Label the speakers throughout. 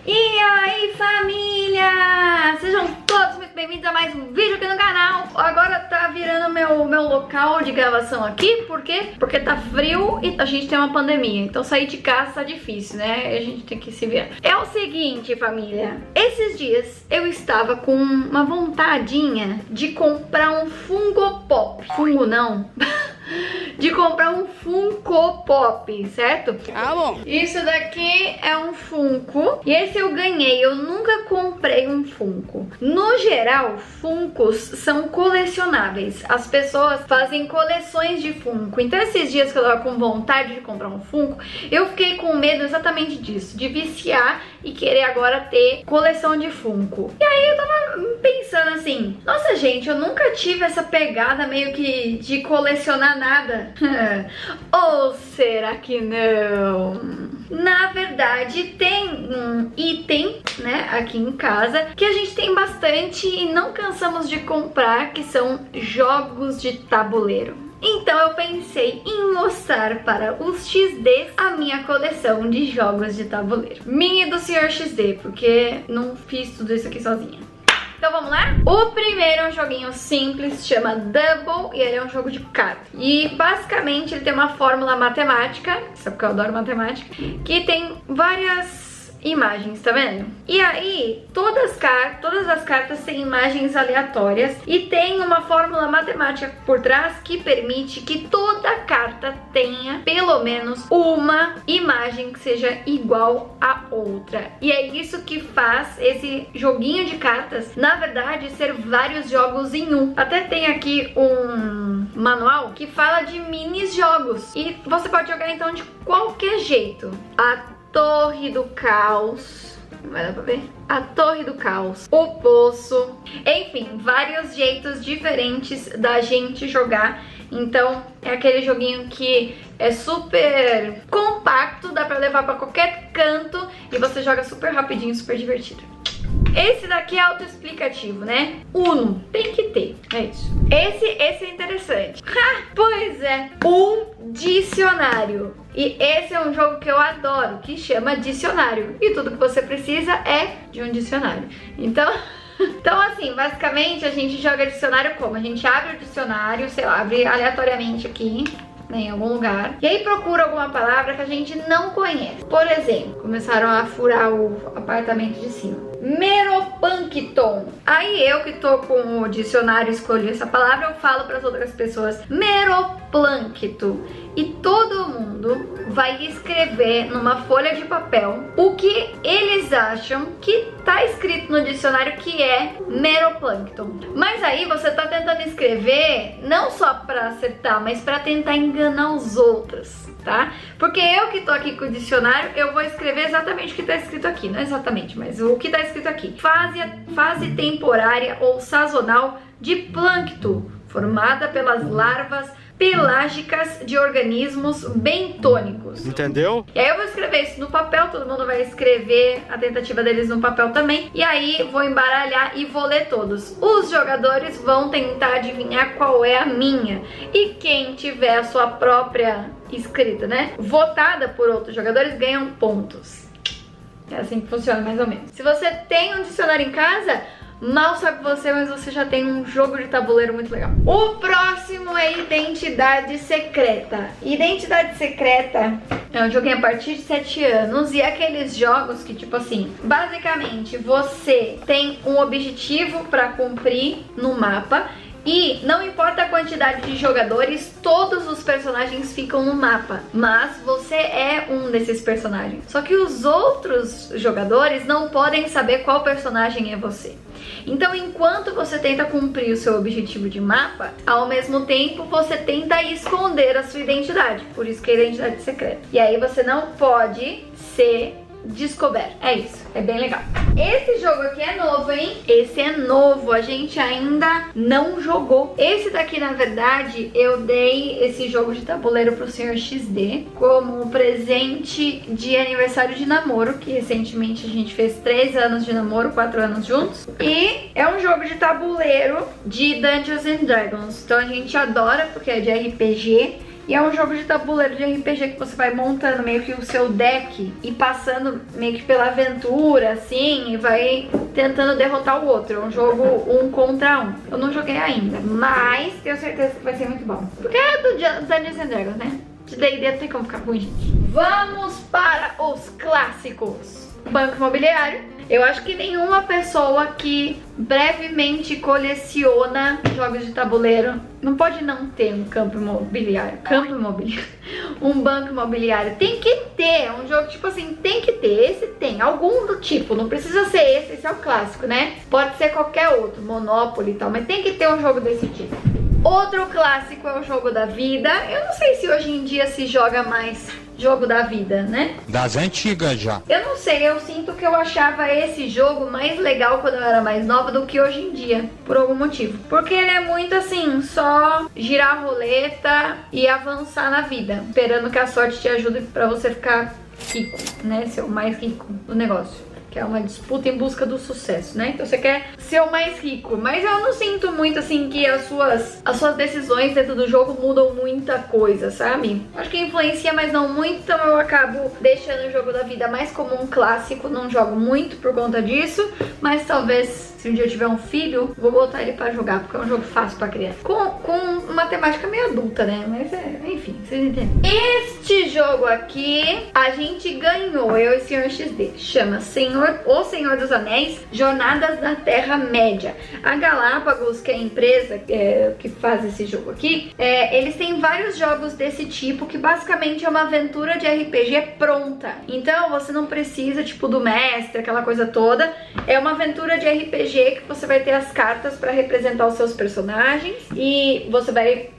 Speaker 1: E aí, família! Sejam todos muito bem-vindos a mais um vídeo aqui no canal. Agora tá virando meu local de gravação aqui. Por quê? Porque tá frio e a gente tem uma pandemia. Então sair de casa tá difícil, né? A gente tem que se virar. É o seguinte, família. Esses dias eu estava com uma vontadinha de comprar um Funko Pop. Fungo não. De comprar um Funko Pop, certo?
Speaker 2: Ah, bom.
Speaker 1: Isso daqui é um Funko e esse eu ganhei. Eu nunca comprei um Funko. No geral, Funkos são colecionáveis. As pessoas fazem coleções de Funko. Então esses dias que eu tava com vontade de comprar um Funko, eu fiquei com medo exatamente disso, de viciar e querer agora ter coleção de Funko. E aí eu tava pensando assim, nossa gente, eu nunca tive essa pegada meio que de colecionar nada. Ou será que não? Na verdade, tem um item, né, aqui em casa que a gente tem bastante e não cansamos de comprar, que são jogos de tabuleiro. Então eu pensei em mostrar para os XDs a minha coleção de jogos de tabuleiro. Minha e do Sr. XD, porque não fiz tudo isso aqui sozinha. Então vamos lá? O primeiro é um joguinho simples, chama Double, e ele é um jogo de cartas. E basicamente ele tem uma fórmula matemática, sabe que eu adoro matemática, que tem várias imagens, tá vendo? E aí, todas as cartas têm imagens aleatórias e tem uma fórmula matemática por trás que permite que toda carta tenha pelo menos uma imagem que seja igual a outra. E é isso que faz esse joguinho de cartas, na verdade, ser vários jogos em um. Até tem aqui um manual que fala de mini jogos e você pode jogar então de qualquer jeito. A Torre do Caos, vai dar pra ver? A Torre do Caos, o Poço, enfim, vários jeitos diferentes da gente jogar. Então é aquele joguinho que é super compacto, dá pra levar pra qualquer canto e você joga super rapidinho, super divertido. Esse daqui é autoexplicativo, né? Uno, tem que ter, é isso. Esse é interessante. Pois é, um dicionário. E esse é um jogo que eu adoro, que chama Dicionário. E tudo que você precisa é de um dicionário. Então assim, basicamente a gente joga dicionário como? A gente abre o dicionário, sei lá, abre aleatoriamente aqui, né, em algum lugar, e aí procura alguma palavra que a gente não conhece. Por exemplo, começaram a furar o apartamento de cima. Meroplankton. Aí eu que tô com o dicionário escolhi essa palavra, eu falo para as outras pessoas meroplâncton. E todo mundo vai escrever numa folha de papel o que eles acham que tá escrito no dicionário que é meroplâncton. Mas aí você tá tentando escrever não só para acertar, mas para tentar enganar os outros, tá? Porque eu que tô aqui com o dicionário, eu vou escrever exatamente o que tá escrito aqui. Não exatamente, mas o que tá escrito aqui. Fase temporária ou sazonal de plâncton, formada pelas larvas pelágicas de organismos bentônicos.
Speaker 2: Entendeu?
Speaker 1: E aí eu vou escrever isso no papel, todo mundo vai escrever a tentativa deles no papel também. E aí vou embaralhar e vou ler todos. Os jogadores vão tentar adivinhar qual é a minha. E quem tiver a sua própria escrita, né, votada por outros jogadores, ganham pontos. É assim que funciona mais ou menos. Se você tem um dicionário em casa, mal sabe você, mas você já tem um jogo de tabuleiro muito legal. O próximo é Identidade Secreta. Identidade Secreta é um joguinho a partir de 7 anos e é aqueles jogos que, tipo assim, basicamente você tem um objetivo pra cumprir no mapa. E não importa a quantidade de jogadores, todos os personagens ficam no mapa. Mas você é um desses personagens. Só que os outros jogadores não podem saber qual personagem é você. Então, enquanto você tenta cumprir o seu objetivo de mapa, ao mesmo tempo você tenta esconder a sua identidade. Por isso que é identidade secreta. E aí você não pode ser descoberto. É isso, é bem legal. Esse jogo aqui é novo, hein? Esse é novo, a gente ainda não jogou. Esse daqui, na verdade, eu dei esse jogo de tabuleiro pro Sr. XD como presente de aniversário de namoro, que recentemente a gente fez 3 anos de namoro, 4 anos juntos. E é um jogo de tabuleiro de Dungeons and Dragons. Então a gente adora, porque é de RPG. E é um jogo de tabuleiro de RPG que você vai montando meio que o seu deck e passando meio que pela aventura, assim, e vai tentando derrotar o outro. É um jogo 1 contra 1. Eu não joguei ainda, mas tenho certeza que vai ser muito bom. Porque é do Dungeons and Dragons, né? De D&D não tem como ficar ruim, gente. Vamos para os clássicos. Banco Imobiliário. Eu acho que nenhuma pessoa que brevemente coleciona jogos de tabuleiro não pode não ter um campo imobiliário. Um banco imobiliário. Tem que ter. Um jogo tipo assim, tem que ter. Esse tem. Algum do tipo. Não precisa ser esse é o clássico, né? Pode ser qualquer outro. Monopoly e tal. Mas tem que ter um jogo desse tipo. Outro clássico é o Jogo da Vida. Eu não sei se hoje em dia se joga mais Jogo da Vida, né?
Speaker 2: Das antigas já.
Speaker 1: Eu não sei, eu sinto que eu achava esse jogo mais legal quando eu era mais nova do que hoje em dia, por algum motivo. Porque ele é muito assim, só girar a roleta e avançar na vida, esperando que a sorte te ajude pra você ficar rico, né? Ser o mais rico do negócio. Que é uma disputa em busca do sucesso, né? Então você quer ser o mais rico. Mas eu não sinto muito, assim, que as suas decisões dentro do jogo mudam muita coisa, sabe? Acho que influencia, mas não muito. Então eu acabo deixando o Jogo da Vida mais como um clássico. Não jogo muito por conta disso. Mas talvez, se um dia eu tiver um filho, vou botar ele pra jogar. Porque é um jogo fácil pra criança. Com uma temática meio adulta, né? Mas enfim, vocês entendem. Este jogo aqui, a gente ganhou, eu e o Sr. XD. Chama O Senhor dos Anéis, Jornadas da Terra-média. A Galápagos, que é a empresa que faz esse jogo aqui, eles têm vários jogos desse tipo, que basicamente é uma aventura de RPG pronta. Então você não precisa, tipo, do mestre, aquela coisa toda. É uma aventura de RPG que você vai ter as cartas para representar os seus personagens e você vai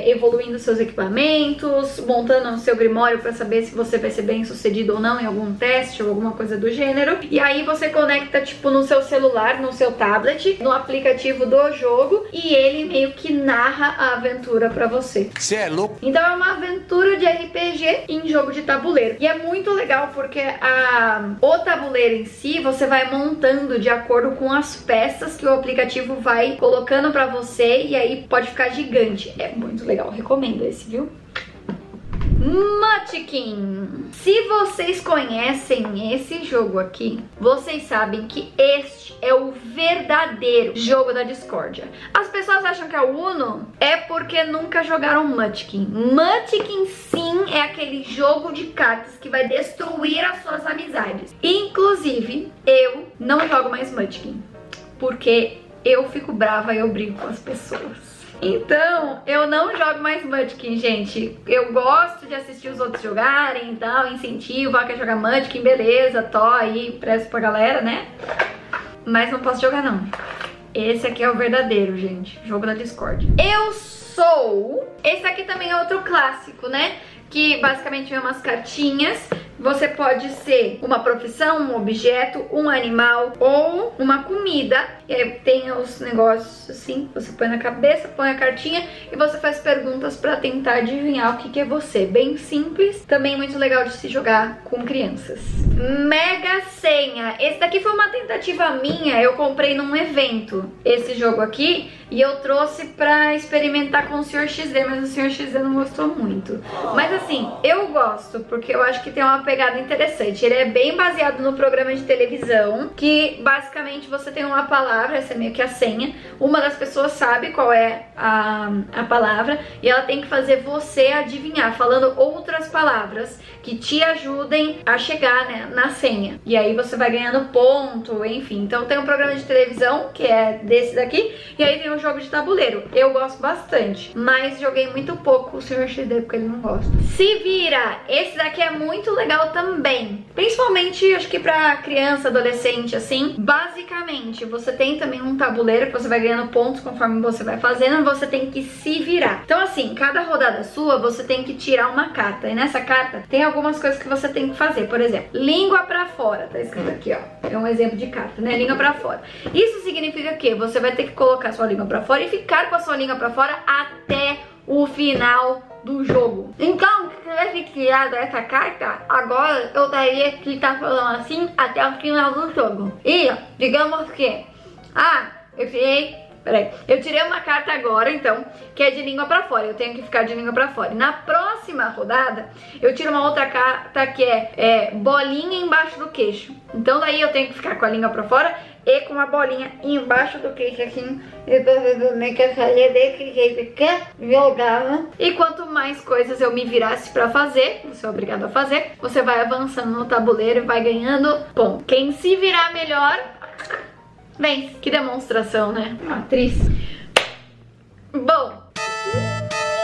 Speaker 1: evoluindo seus equipamentos, montando o seu grimório para saber se você vai ser bem sucedido ou não em algum teste ou alguma coisa do gênero. E aí você conecta tipo no seu celular, no seu tablet, no aplicativo do jogo e ele meio que narra a aventura para você.
Speaker 2: Você é louco?
Speaker 1: Então é uma aventura de RPG em jogo de tabuleiro. E é muito legal porque o tabuleiro em si você vai montando de acordo com as peças que o aplicativo vai colocando para você e aí pode ficar gigante. É muito legal, recomendo esse, viu? Munchkin. Se vocês conhecem esse jogo aqui, vocês sabem que este é o verdadeiro jogo da discórdia. As pessoas acham que é o Uno, é porque nunca jogaram Munchkin. Munchkin sim é aquele jogo de cartas que vai destruir as suas amizades. Inclusive, eu não jogo mais Munchkin, porque eu fico brava e eu brigo com as pessoas. Então, eu não jogo mais Munchkin, gente. Eu gosto de assistir os outros jogarem e tal, incentivo, quer jogar Munchkin, beleza, aí, presto pra galera, né? Mas não posso jogar, não. Esse aqui é o verdadeiro, gente, jogo da Discord. Eu sou... Esse aqui também é outro clássico, né? Que basicamente é umas cartinhas. Você pode ser uma profissão, um objeto, um animal ou uma comida. E aí tem os negócios assim, você põe na cabeça, põe a cartinha e você faz perguntas pra tentar adivinhar o que é você. Bem simples, também muito legal de se jogar com crianças. Mega Senha. Esse daqui foi uma tentativa minha, eu comprei num evento esse jogo aqui e eu trouxe pra experimentar com o Sr. XD, mas o Sr. XD não gostou muito. Mas assim, eu gosto, porque eu acho que tem uma pegada interessante. Ele é bem baseado no programa de televisão, que basicamente você tem uma palavra, essa é meio que a senha, uma das pessoas sabe qual é a palavra e ela tem que fazer você adivinhar, falando outras palavras que te ajudem a chegar, né, na senha. E aí você vai ganhando ponto, enfim. Então tem um programa de televisão, que é desse daqui, e aí tem um jogo de tabuleiro. Eu gosto bastante, mas joguei muito pouco o Sr. XD, porque ele não gosta. Se Vira! Esse daqui é muito legal também. Principalmente, acho que pra criança, adolescente, assim. Basicamente, você tem também um tabuleiro que você vai ganhando pontos conforme você vai fazendo. Você tem que se virar. Então, assim, cada rodada sua, você tem que tirar uma carta. E nessa carta, tem algumas coisas que você tem que fazer. Por exemplo, língua pra fora. Tá escrito aqui, ó. É um exemplo de carta, né? Língua pra fora. Isso significa que você vai ter que colocar sua língua pra fora e ficar com a sua língua pra fora até o final do jogo. Então, se tivesse tirado essa carta, agora eu teria que estar falando assim até o final do jogo. E, digamos que, eu tirei peraí. Eu tirei uma carta agora, então, que é de língua pra fora. Eu tenho que ficar de língua pra fora. Na próxima rodada, eu tiro uma outra carta que é bolinha embaixo do queixo. Então daí eu tenho que ficar com a língua pra fora e com a bolinha embaixo do queixo, assim. E quanto mais coisas eu me virasse pra fazer, você é obrigado a fazer, você vai avançando no tabuleiro e vai ganhando ponto. Quem se virar melhor, vence. Que demonstração, né? Atriz. Bom,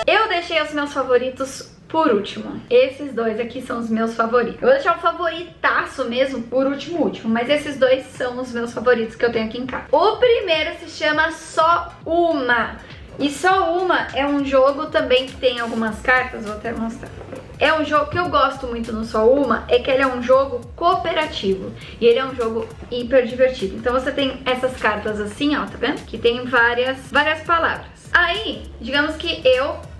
Speaker 1: eu deixei os meus favoritos por último. Esses dois aqui são os meus favoritos. Eu vou deixar o favoritaço mesmo por último, mas esses dois são os meus favoritos que eu tenho aqui em casa. O primeiro se chama Só Uma. E Só Uma é um jogo também que tem algumas cartas, vou até mostrar. É um jogo que eu gosto muito no Só Uma, é que ele é um jogo cooperativo. E ele é um jogo hiper divertido. Então você tem essas cartas assim, ó, tá vendo? Que tem várias palavras. Aí, digamos que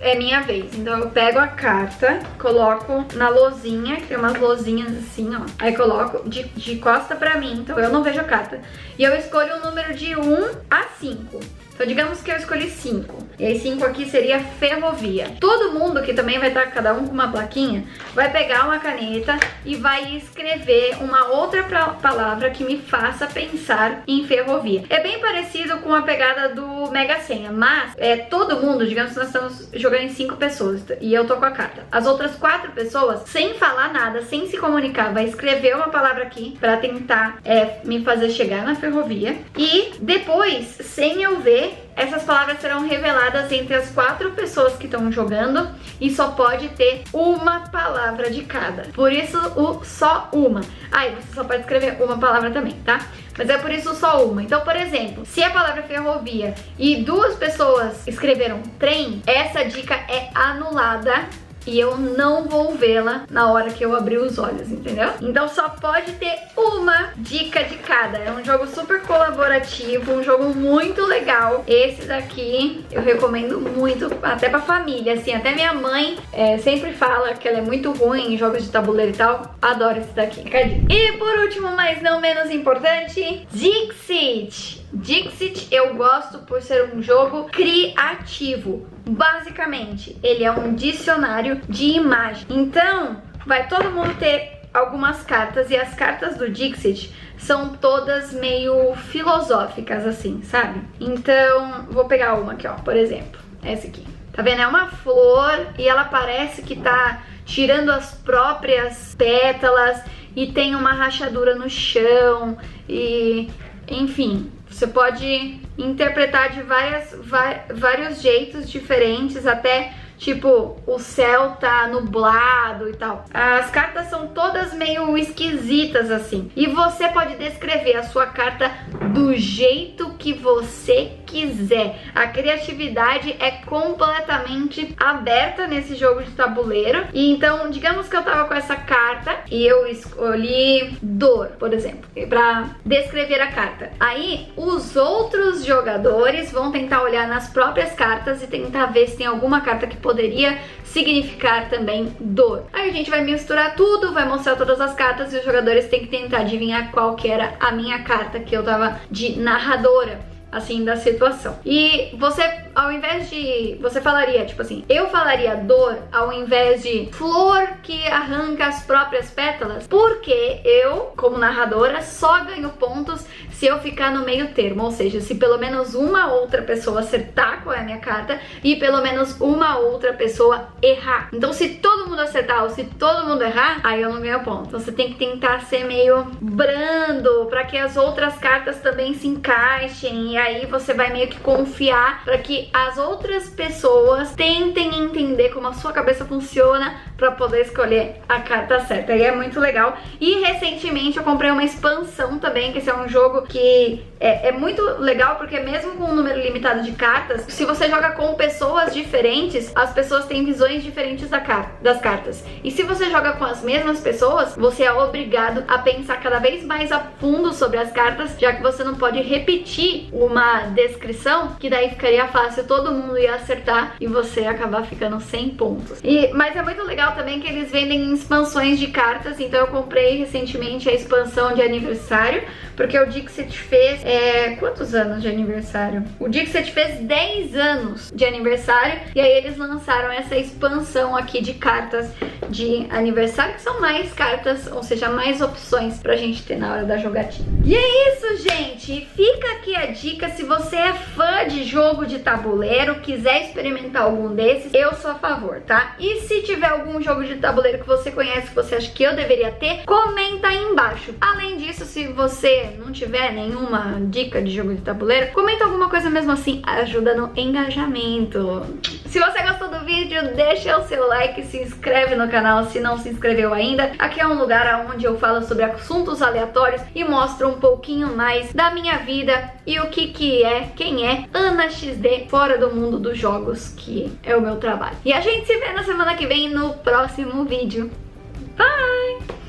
Speaker 1: é minha vez, então eu pego a carta, coloco na lousinha, que tem umas lousinhas assim, ó. Aí coloco de costa pra mim, então eu não vejo a carta. E eu escolho o número de 1 a 5. Então digamos que eu escolhi 5. E aí 5 aqui seria ferrovia. Todo mundo que também vai estar, cada um com uma plaquinha, vai pegar uma caneta e vai escrever uma outra palavra que me faça pensar em ferrovia. É bem parecido com a pegada do Mega Sena, mas todo mundo, digamos que nós estamos jogando em 5 pessoas e eu tô com a carta. As outras 4 pessoas, sem falar nada, sem se comunicar, vai escrever uma palavra aqui pra tentar me fazer chegar na ferrovia. E depois, sem eu ver, essas palavras serão reveladas entre as 4 pessoas que estão jogando e só pode ter uma palavra de cada. Por isso o Só Uma. Aí você só pode escrever uma palavra também, tá? Mas é por isso só uma. Então, por exemplo, se a palavra ferrovia e 2 pessoas escreveram trem, essa dica é anulada. E eu não vou vê-la na hora que eu abrir os olhos, entendeu? Então só pode ter uma dica de cada. É um jogo super colaborativo, um jogo muito legal. Esse daqui eu recomendo muito, até pra família, assim. Até minha mãe sempre fala que ela é muito ruim em jogos de tabuleiro e tal. Adoro esse daqui. E por último, mas não menos importante, Dixit. Dixit eu gosto por ser um jogo criativo. Basicamente, ele é um dicionário de imagem. Então, vai todo mundo ter algumas cartas e as cartas do Dixit são todas meio filosóficas, assim, sabe? Então, vou pegar uma aqui, ó, por exemplo, essa aqui. Tá vendo? É uma flor e ela parece que tá tirando as próprias pétalas e tem uma rachadura no chão e, enfim, você pode interpretar de vários jeitos diferentes, até tipo, o céu tá nublado e tal. As cartas são todas meio esquisitas assim. E você pode descrever a sua carta do jeito que você quiser. A criatividade é completamente aberta nesse jogo de tabuleiro. E então, digamos que eu tava com essa carta e eu escolhi dor, por exemplo, pra descrever a carta. Aí, os outros jogadores vão tentar olhar nas próprias cartas e tentar ver se tem alguma carta que poderia significar também dor. Aí a gente vai misturar tudo, vai mostrar todas as cartas e os jogadores têm que tentar adivinhar qual que era a minha carta, que eu tava de narradora, assim, da situação. E você, ao invés de... Você falaria, tipo assim, eu falaria dor ao invés de flor que arranca as próprias pétalas, porque eu, como narradora, só ganho pontos se eu ficar no meio termo, ou seja, se pelo menos uma outra pessoa acertar qual é a minha carta e pelo menos uma outra pessoa errar. Então se todo mundo acertar ou se todo mundo errar, aí eu não ganho ponto. Então você tem que tentar ser meio brando para que as outras cartas também se encaixem, e aí você vai meio que confiar para que as outras pessoas tentem entender como a sua cabeça funciona para poder escolher a carta certa. E é muito legal. E recentemente eu comprei uma expansão também, que esse é um jogo que é muito legal, porque mesmo com um número limitado de cartas, se você joga com pessoas diferentes, as pessoas têm visões diferentes das cartas. E se você joga com as mesmas pessoas, você é obrigado a pensar cada vez mais a fundo sobre as cartas, já que você não pode repetir uma descrição, que daí ficaria fácil fácil, todo mundo ia acertar e você ia acabar ficando sem pontos. Mas é muito legal também que eles vendem expansões de cartas, então eu comprei recentemente a expansão de aniversário, porque o Dixit fez, quantos anos de aniversário? O Dixit fez 10 anos de aniversário, e aí eles lançaram essa expansão aqui de cartas de aniversário, que são mais cartas, ou seja, mais opções pra gente ter na hora da jogatina. E é isso, gente! Fica aqui a dica, se você é fã de jogo de tabuleiro, quiser experimentar algum desses, eu sou a favor, tá? E se tiver algum jogo de tabuleiro que você conhece, que você acha que eu deveria ter, comenta aí embaixo. Além disso, se você não tiver nenhuma dica de jogo de tabuleiro, comenta alguma coisa mesmo assim, ajuda no engajamento. Se você gostou do vídeo, deixa o seu like, se inscreve no canal se não se inscreveu ainda. Aqui é um lugar onde eu falo sobre assuntos aleatórios e mostro um pouquinho mais da minha vida e o que é, quem é Ana XD fora do mundo dos jogos, que é o meu trabalho. E a gente se vê na semana que vem no próximo vídeo. Bye!